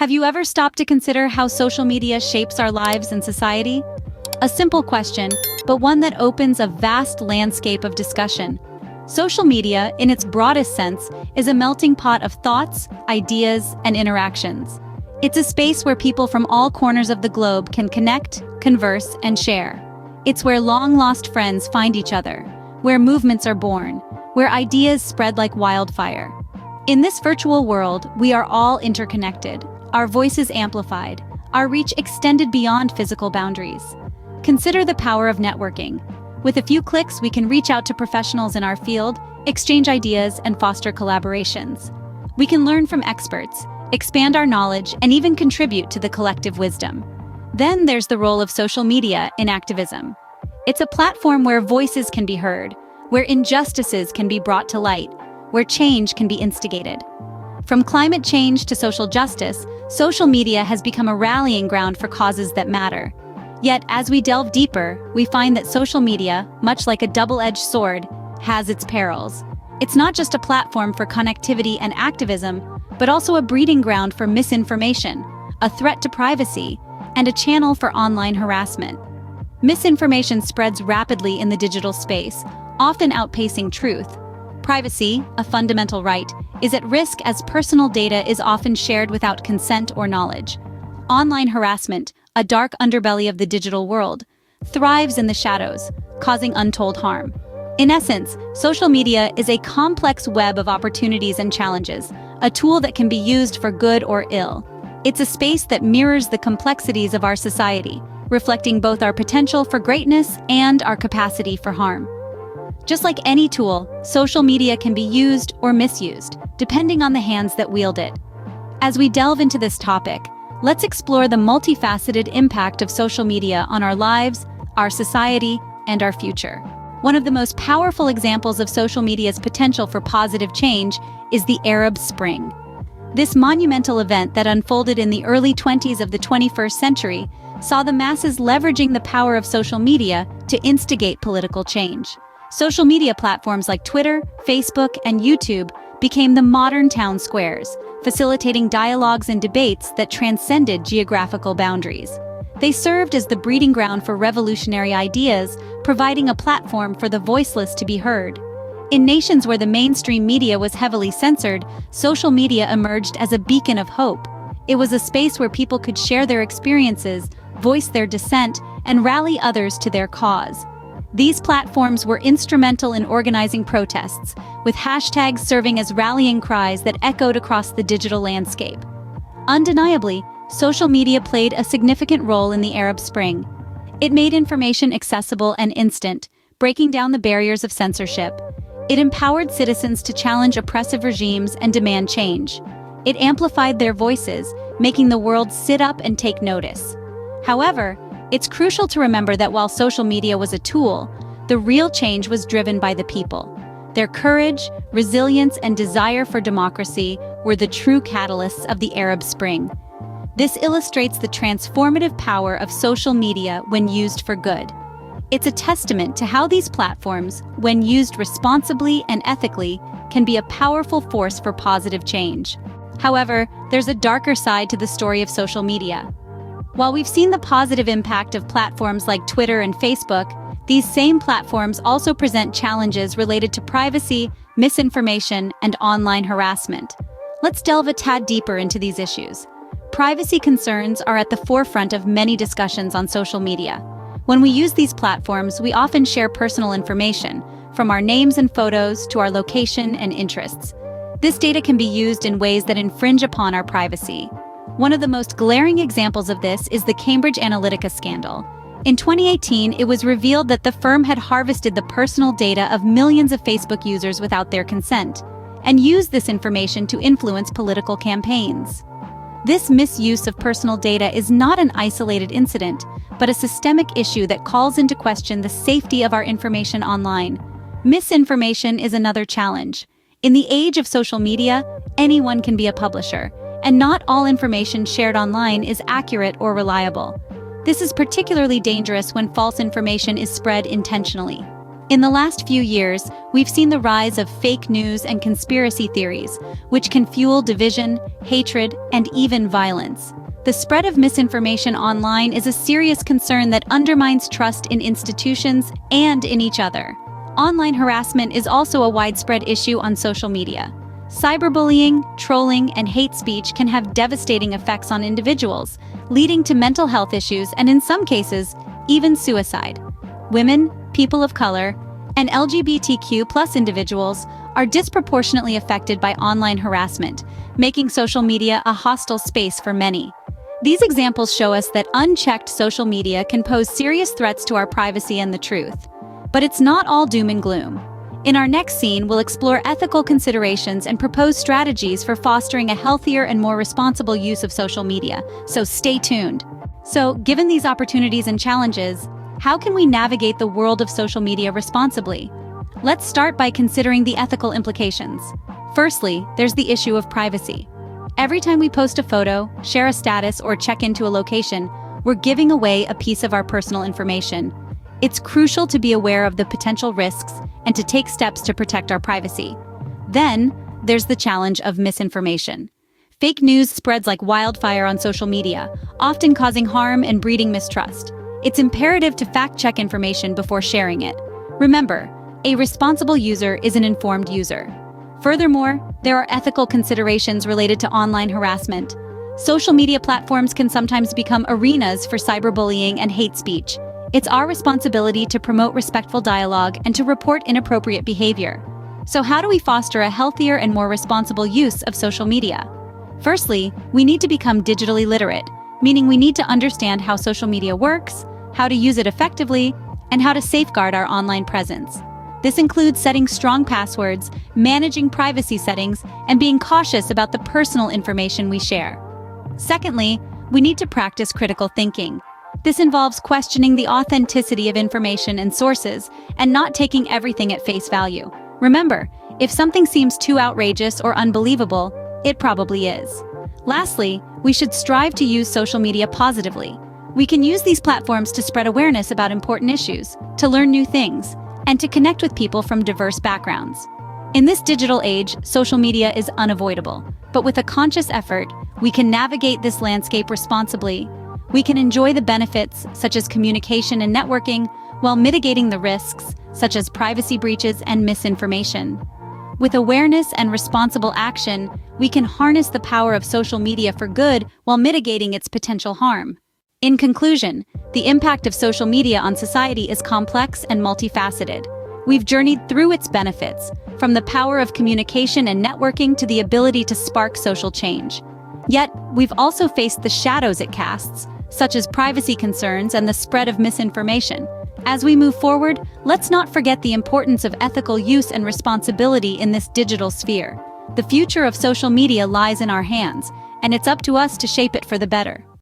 Have you ever stopped to consider how social media shapes our lives and society? A simple question, but one that opens a vast landscape of discussion. Social media, in its broadest sense, is a melting pot of thoughts, ideas, and interactions. It's a space where people from all corners of the globe can connect, converse, and share. It's where long-lost friends find each other, where movements are born, where ideas spread like wildfire. In this virtual world, we are all interconnected, our voices amplified, our reach extended beyond physical boundaries. Consider the power of networking. With a few clicks, we can reach out to professionals in our field, exchange ideas, and foster collaborations. We can learn from experts, expand our knowledge, and even contribute to the collective wisdom. Then there's the role of social media in activism. It's a platform where voices can be heard, where injustices can be brought to light, where change can be instigated. From climate change to social justice, social media has become a rallying ground for causes that matter. Yet, as we delve deeper, we find that social media, much like a double-edged sword, has its perils. It's not just a platform for connectivity and activism, but also a breeding ground for misinformation, a threat to privacy, and a channel for online harassment. Misinformation spreads rapidly in the digital space, often outpacing truth. Privacy, a fundamental right, is at risk as personal data is often shared without consent or knowledge. Online harassment, a dark underbelly of the digital world, thrives in the shadows, causing untold harm. In essence, social media is a complex web of opportunities and challenges, a tool that can be used for good or ill. It's a space that mirrors the complexities of our society, reflecting both our potential for greatness and our capacity for harm. Just like any tool, social media can be used or misused, depending on the hands that wield it. As we delve into this topic, let's explore the multifaceted impact of social media on our lives, our society, and our future. One of the most powerful examples of social media's potential for positive change is the Arab Spring. This monumental event that unfolded in the early 20s of the 21st century saw the masses leveraging the power of social media to instigate political change. Social media platforms like Twitter, Facebook, and YouTube became the modern town squares, facilitating dialogues and debates that transcended geographical boundaries. They served as the breeding ground for revolutionary ideas, providing a platform for the voiceless to be heard. In nations where the mainstream media was heavily censored, social media emerged as a beacon of hope. It was a space where people could share their experiences, voice their dissent, and rally others to their cause. These platforms were instrumental in organizing protests, with hashtags serving as rallying cries that echoed across the digital landscape. Undeniably, social media played a significant role in the Arab Spring. It made information accessible and instant, breaking down the barriers of censorship. It empowered citizens to challenge oppressive regimes and demand change. It amplified their voices, making the world sit up and take notice. However, it's crucial to remember that while social media was a tool, the real change was driven by the people. Their courage, resilience, and desire for democracy were the true catalysts of the Arab Spring. This illustrates the transformative power of social media when used for good. It's a testament to how these platforms, when used responsibly and ethically, can be a powerful force for positive change. However, there's a darker side to the story of social media. While we've seen the positive impact of platforms like Twitter and Facebook, these same platforms also present challenges related to privacy, misinformation, and online harassment. Let's delve a tad deeper into these issues. Privacy concerns are at the forefront of many discussions on social media. When we use these platforms, we often share personal information, from our names and photos to our location and interests. This data can be used in ways that infringe upon our privacy. One of the most glaring examples of this is the Cambridge Analytica scandal. In 2018, it was revealed that the firm had harvested the personal data of millions of Facebook users without their consent, and used this information to influence political campaigns. This misuse of personal data is not an isolated incident, but a systemic issue that calls into question the safety of our information online. Misinformation is another challenge. In the age of social media, anyone can be a publisher, and not all information shared online is accurate or reliable. This is particularly dangerous when false information is spread intentionally. In the last few years, we've seen the rise of fake news and conspiracy theories, which can fuel division, hatred, and even violence. The spread of misinformation online is a serious concern that undermines trust in institutions and in each other. Online harassment is also a widespread issue on social media. Cyberbullying, trolling, and hate speech can have devastating effects on individuals, leading to mental health issues and, in some cases, even suicide. Women, people of color, and LGBTQ+ individuals are disproportionately affected by online harassment, making social media a hostile space for many. These examples show us that unchecked social media can pose serious threats to our privacy and the truth. But it's not all doom and gloom. In our next scene, we'll explore ethical considerations and propose strategies for fostering a healthier and more responsible use of social media, so stay tuned. So, given these opportunities and challenges, how can we navigate the world of social media responsibly? Let's start by considering the ethical implications. Firstly, there's the issue of privacy. Every time we post a photo, share a status, or check into a location, we're giving away a piece of our personal information. It's crucial to be aware of the potential risks and to take steps to protect our privacy. Then, there's the challenge of misinformation. Fake news spreads like wildfire on social media, often causing harm and breeding mistrust. It's imperative to fact-check information before sharing it. Remember, a responsible user is an informed user. Furthermore, there are ethical considerations related to online harassment. Social media platforms can sometimes become arenas for cyberbullying and hate speech. It's our responsibility to promote respectful dialogue and to report inappropriate behavior. So how do we foster a healthier and more responsible use of social media? Firstly, we need to become digitally literate, meaning we need to understand how social media works, how to use it effectively, and how to safeguard our online presence. This includes setting strong passwords, managing privacy settings, and being cautious about the personal information we share. Secondly, we need to practice critical thinking. This involves questioning the authenticity of information and sources and not taking everything at face value. Remember, if something seems too outrageous or unbelievable, it probably is. Lastly, we should strive to use social media positively. We can use these platforms to spread awareness about important issues, to learn new things, and to connect with people from diverse backgrounds. In this digital age, social media is unavoidable, but with a conscious effort, we can navigate this landscape responsibly. We can enjoy the benefits, such as communication and networking, while mitigating the risks, such as privacy breaches and misinformation. With awareness and responsible action, we can harness the power of social media for good while mitigating its potential harm. In conclusion, the impact of social media on society is complex and multifaceted. We've journeyed through its benefits, from the power of communication and networking to the ability to spark social change. Yet, we've also faced the shadows it casts, such as privacy concerns and the spread of misinformation. As we move forward, let's not forget the importance of ethical use and responsibility in this digital sphere. The future of social media lies in our hands, and it's up to us to shape it for the better.